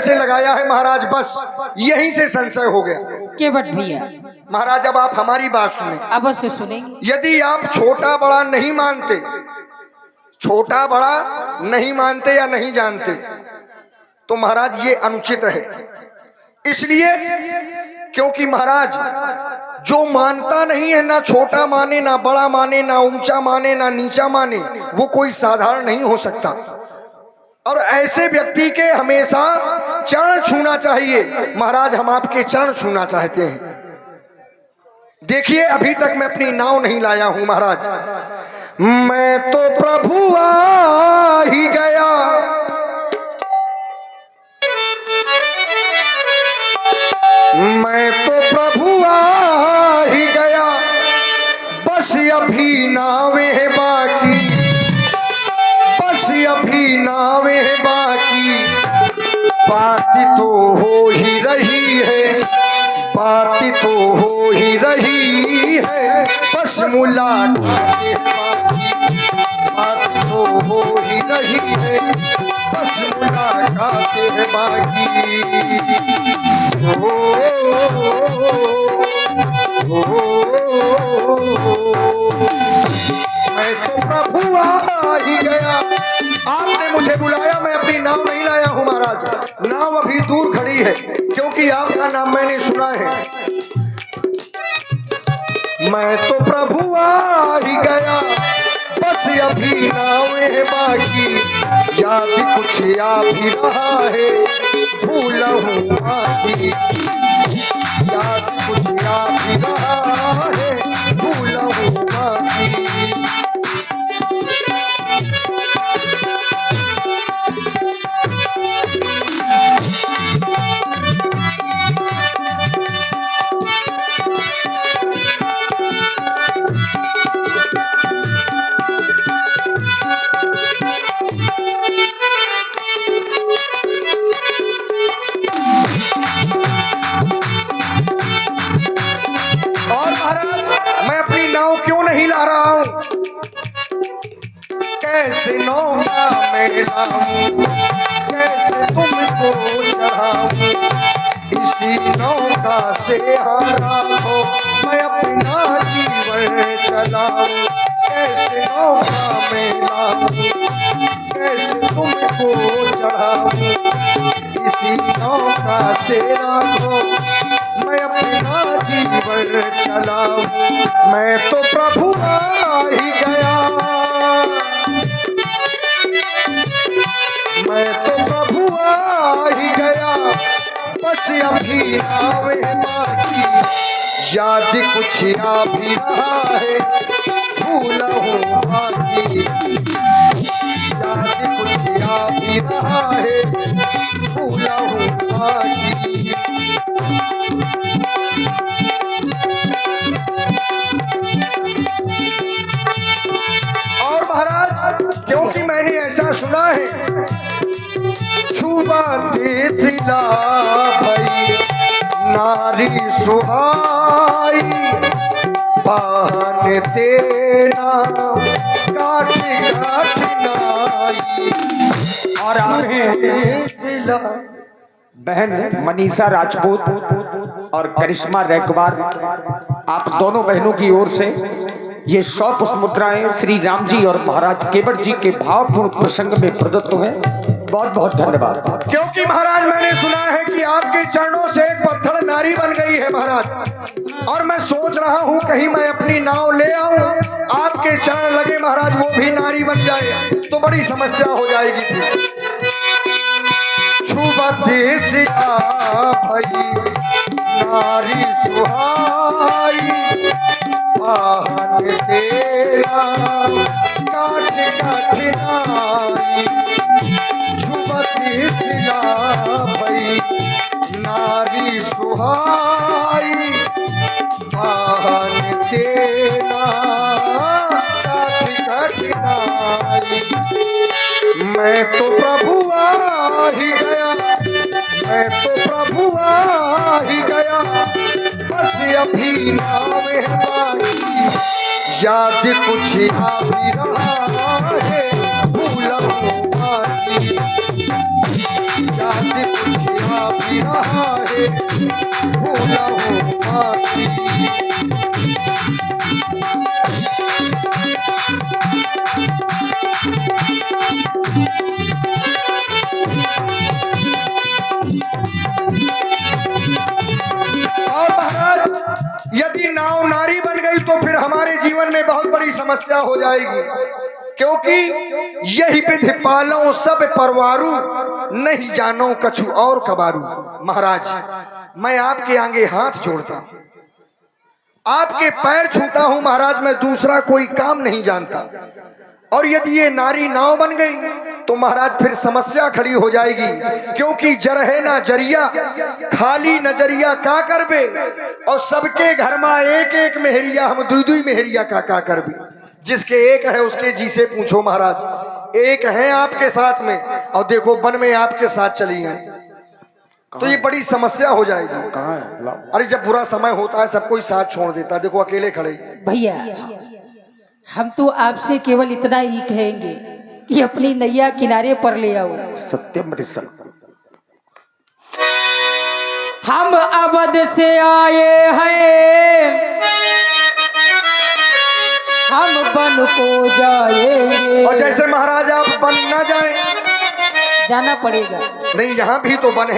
से लगाया है महाराज, बस यहीं से संशय हो गया। केवट भैया महाराज अब आप हमारी बात सुने, अवश्य सुनेंगे। यदि आप छोटा बड़ा नहीं मानते, छोटा बड़ा नहीं मानते या नहीं जानते, तो महाराज ये अनुचित है। इसलिए क्योंकि महाराज जो मानता नहीं है, ना छोटा माने ना बड़ा माने, ना ऊंचा माने ना नीचा माने, वो कोई साधारण नहीं हो सकता। और ऐसे व्यक्ति के हमेशा चरण छूना चाहिए। महाराज हम आपके चरण छूना चाहते हैं। देखिए अभी तक मैं अपनी नाव नहीं लाया हूं महाराज। मैं तो प्रभु आ ही गया, मैं तो प्रभु आ ही गया, बस अभी नावें बाकी, बस अभी नावें बाकी, बात तो हो ही रही है, बात तो हो ही रही है, बस मुलाकातें बाकी, बात तो हो ही रही है, बस मुलाकातें बाकी। मैं तो प्रभु आ ही गया। आपने मुझे बुलाया, मैं अपनी नाव नहीं लाया हूँ महाराज। नाव अभी दूर खड़ी है क्योंकि आपका नाम मैंने सुना है। मैं तो प्रभु आ ही गया, बस अभी नावें बाकी, याद कुछ आ भी रहा है, भूला हूँ बाकी, याद कुछ आ भी रहा है, भूला हूँ बाकी। और महाराज मैं अपनी नाव क्यों नहीं ला रहा हूं? कैसे नौका मैं लाऊं, कैसे तुमको चढ़ाऊं, इसी नौका से हारा हो मैं अपना जीवन चलाऊं। कैसे नौका मैं लाऊं, कैसे तुमको चढ़ाऊं, इसी नौका से राखो मैं अपना जीवन चलाऊं। मैं तो प्रभु आ ही गया, मैं तो प्रभु आ ही गया, बस अभी नावें बाकी, याद कुछ आ भी रहा है, भूला हूँ बाकी, याद कुछ आ भी रहा है, भूला हूँ बाकी। और महाराज क्योंकि मैंने ऐसा सुना है, छुबा सिला भई नारी सुहाई, बहन देना काट काट नाई। और सिला बहन मनीषा राजपूत और करिश्मा रैकवार, आप दोनों बहनों की ओर से ये 100 पुष्प मुद्राएं श्री राम जी और महाराज केवट जी के भावपूर्ण प्रसंग में प्रदत्त हुए। बहुत बहुत धन्यवाद। क्योंकि महाराज मैंने सुना है कि आपके चरणों से एक पत्थर नारी बन गई है महाराज, और मैं सोच रहा हूँ कहीं मैं अपनी नाव ले आऊं, आपके चरण लगे महाराज वो भी नारी बन जाए तो बड़ी समस्या हो जाएगी थी। छुबते सिला भई नारी सुहाई, बहन तेरा काट काट नाई। छुबते सिला भई नारी सुहाई, बहन तेरा काट काट नाई। मैं तो प्रभु आ ही गया, मैं तो प्रभु आ ही गया, बस अभी नावें बाकी, याद कुछ आ भी रहा है, भूला हूँ बाकी, याद से पूछा भी रहा है भूला हो बाकी। और महाराज यदि नाव नारी बन गई तो फिर हमारे जीवन में बहुत बड़ी समस्या हो जाएगी, क्योंकि यही विधि पालो सब परवारू नहीं जानो कछु और कबारू। महाराज मैं आपके आगे हाथ जोड़ता हूं, आपके पैर छूता हूं महाराज, मैं दूसरा कोई काम नहीं जानता। और यदि ये नारी नाव बन गई तो महाराज फिर समस्या खड़ी हो जाएगी, क्योंकि जरहे ना जरिया खाली नजरिया का करबे, और सबके घर में एक एक मेहरिया हम दुई दुई मेहरिया का करबे। जिसके एक है उसके जी से पूछो महाराज, एक है आपके साथ में और देखो वन में आपके साथ चली आई तो ये बड़ी समस्या हो जाएगी। कहाँ है? लाओ। अरे जब बुरा समय होता है सब कोई साथ छोड़ देता है, देखो अकेले खड़े। भैया हम तो आपसे केवल इतना ही कहेंगे कि अपनी नैया किनारे पर ले आओ। सत्यम ऋषभ। हम अवध से आए हैं, हम वन को जाएंगे। और जैसे महाराज आप बन ना जाए, जाना पड़ेगा। नहीं यहाँ भी तो बन है।